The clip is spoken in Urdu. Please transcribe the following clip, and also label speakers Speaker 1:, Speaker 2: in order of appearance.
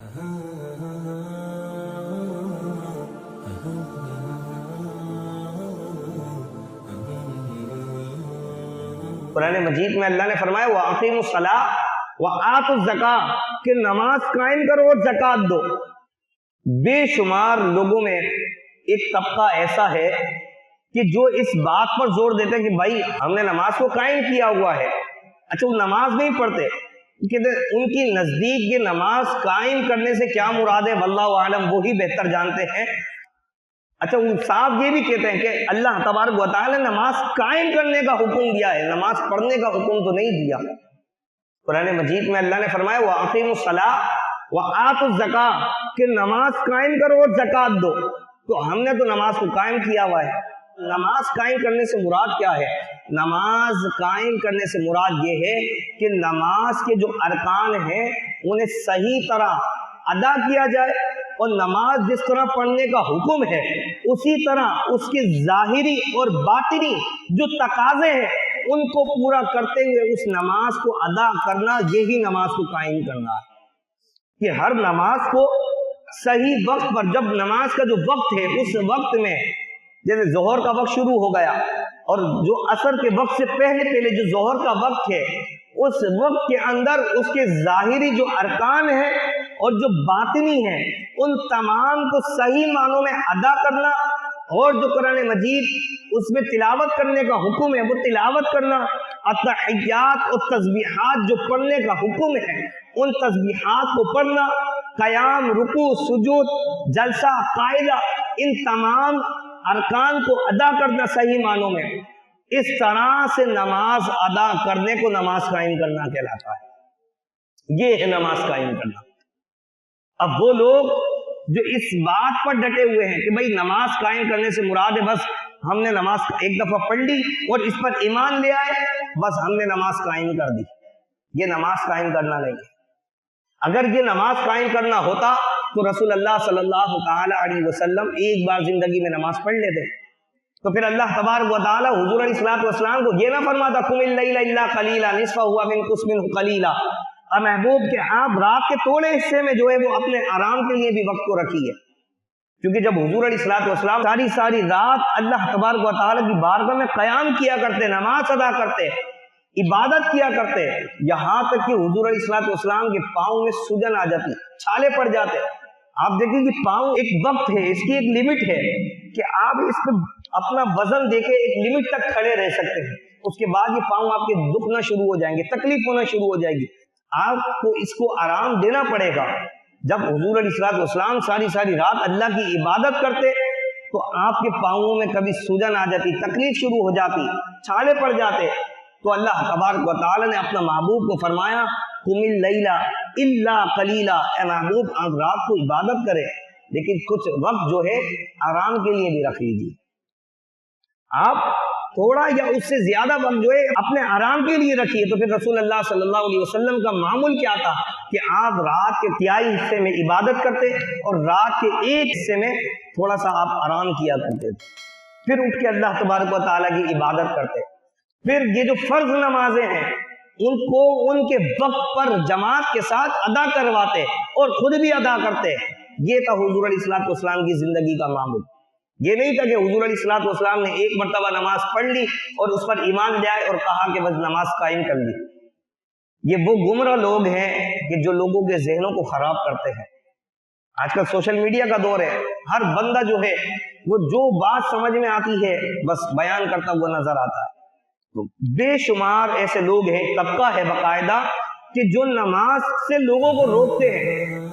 Speaker 1: قرآن مجید میں اللہ نے فرمایا وَأَقِیمُوا الصَّلَاةَ وَآتُوا الزَّکَاةَ کہ نماز قائم کرو اور زکوٰۃ دو۔ بے شمار لوگوں میں ایک طبقہ ایسا ہے کہ جو اس بات پر زور دیتے ہیں کہ بھائی ہم نے نماز کو قائم کیا ہوا ہے، اچھا وہ نماز نہیں پڑھتے، کہتے ان کی نزدیک یہ نماز قائم کرنے سے کیا مراد ہے واللہ اعلم، وہی بہتر جانتے ہیں۔ اچھا وہ صاحب یہ بھی کہتے ہیں کہ اللہ تبارک و تعالی نے نماز قائم کرنے کا حکم دیا ہے، نماز پڑھنے کا حکم تو نہیں دیا۔ قرآن مجید میں اللہ نے فرمایا وَأَقِیمُوا الصَّلَاةَ وَآتُوا الزَّکَاةَ کہ نماز قائم کرو اور زکوٰۃ دو۔ تو ہم نے تو نماز کو قائم کیا ہوا ہے۔ نماز قائم کرنے سے مراد کیا ہے؟ نماز قائم کرنے سے مراد یہ ہے کہ نماز کے جو ارکان ہیں انہیں صحیح طرح ادا کیا جائے، اور نماز جس طرح پڑھنے کا حکم ہے اسی طرح اس کے ظاہری اور باطنی جو تقاضے ہیں ان کو پورا کرتے ہوئے اس نماز کو ادا کرنا، یہی نماز کو قائم کرنا ہے۔ کہ ہر نماز کو صحیح وقت پر، جب نماز کا جو وقت ہے اس وقت میں، جیسے ظہر کا وقت شروع ہو گیا اور جو عصر کے وقت سے پہلے جو ظہر کا وقت ہے اس وقت کے اندر اس کے ظاہری جو ارکان ہیں اور جو باطنی ہیں ان تمام کو صحیح معنوں میں ادا کرنا، اور جو قرآن مجید اس میں تلاوت کرنے کا حکم ہے وہ تلاوت کرنا، التحیات اور تسبیحات جو پڑھنے کا حکم ہے ان تسبیحات کو پڑھنا، قیام، رکوع، سجود، جلسہ، قاعدہ، ان تمام ارکان کو ادا کرنا صحیح معنوں میں۔ اس طرح سے نماز ادا کرنے کو نماز قائم کرنا کہلاتا ہے۔ یہ ہے نماز قائم کرنا۔ اب وہ لوگ جو اس بات پر ڈٹے ہوئے ہیں کہ بھئی نماز قائم کرنے سے مراد ہے بس ہم نے نماز ایک دفعہ پڑھ لی اور اس پر ایمان لے آئے، بس ہم نے نماز قائم کر دی، یہ نماز قائم کرنا نہیں ہے۔ اگر یہ نماز قائم کرنا ہوتا تو رسول اللہ صلی اللہ تعالی علیہ وسلم ایک بار زندگی میں نماز پڑھ لیتے، تو پھر اللہ تبارک و تعالی حضور علیہ الصلوۃ والسلام کو یہ نہ فرماتا قم اللیل الا قلیلا نصفہ وانقص منہ قلیلا، اور محبوب کہ آپ رات کے تھوڑے حصے میں جو ہے وہ اپنے آرام کے لیے بھی وقت کو رکھیے، کیونکہ جب حضور علیہ الصلوۃ والسلام ساری رات اللہ تبارک و تعالی کی بارگاہ میں قیام کیا کرتے، نماز ادا کرتے، عبادت کیا کرتے، یہاں تک کہ حضور علیہ الصلوۃ والسلام کے پاؤں میں سوجن آ جاتی، چھالے پڑ جاتے۔ آپ دیکھیں کہ پاؤں ایک وقت ہے، اس کی ایک لمٹ ہے کہ آپ اس کو اپنا وزن دے کے ایک لمٹ تک کھڑے رہ سکتے ہیں، اس کے بعد یہ پاؤں آپ کے دکھنا شروع ہو جائیں گے، تکلیف ہونا شروع ہو جائے گی، آپ کو اس کو آرام دینا پڑے گا۔ جب حضور علیہ الصلوۃ والسلام ساری رات اللہ کی عبادت کرتے تو آپ کے پاؤں میں کبھی سوجن آ جاتی، تکلیف شروع ہو جاتی، چھالے پڑ جاتے، تو اللہ تبارک و تعالی نے اپنا محبوب کو فرمایا قم اللیل الا قلیلا، اے محبوب آپ رات کو عبادت کرے لیکن کچھ وقت جو ہے آرام کے لیے بھی رکھ لیجیے۔ آپ تھوڑا یا اس سے زیادہ وقت جو ہے اپنے آرام کے لیے رکھیے۔ تو پھر رسول اللہ صلی اللہ علیہ وسلم کا معمول کیا تھا کہ آپ رات کے تہائی حصے میں عبادت کرتے اور رات کے ایک حصے میں تھوڑا سا آپ آرام کیا کرتے تھے، پھر اٹھ کے اللہ تبارک و تعالیٰ کی عبادت کرتے۔ پھر یہ جو فرض نمازیں ہیں ان کو ان کے وقت پر جماعت کے ساتھ ادا کرواتے اور خود بھی ادا کرتے۔ یہ تھا حضور علیہ الصلوۃ والسلام کی زندگی کا معمول۔ یہ نہیں تھا کہ حضور علیہ الصلوۃ والسلام نے ایک مرتبہ نماز پڑھ لی اور اس پر ایمان لے آئے اور کہا کہ بس نماز قائم کر لی۔ یہ وہ گمراہ لوگ ہیں کہ جو لوگوں کے ذہنوں کو خراب کرتے ہیں۔ آج کل سوشل میڈیا کا دور ہے، ہر بندہ جو ہے وہ جو بات سمجھ میں آتی ہے بس بیان کرتا ہوا نظر آتا ہے۔ تو بے شمار ایسے لوگ ہیں، طبقہ ہے باقاعدہ کہ جو نماز سے لوگوں کو روکتے ہیں۔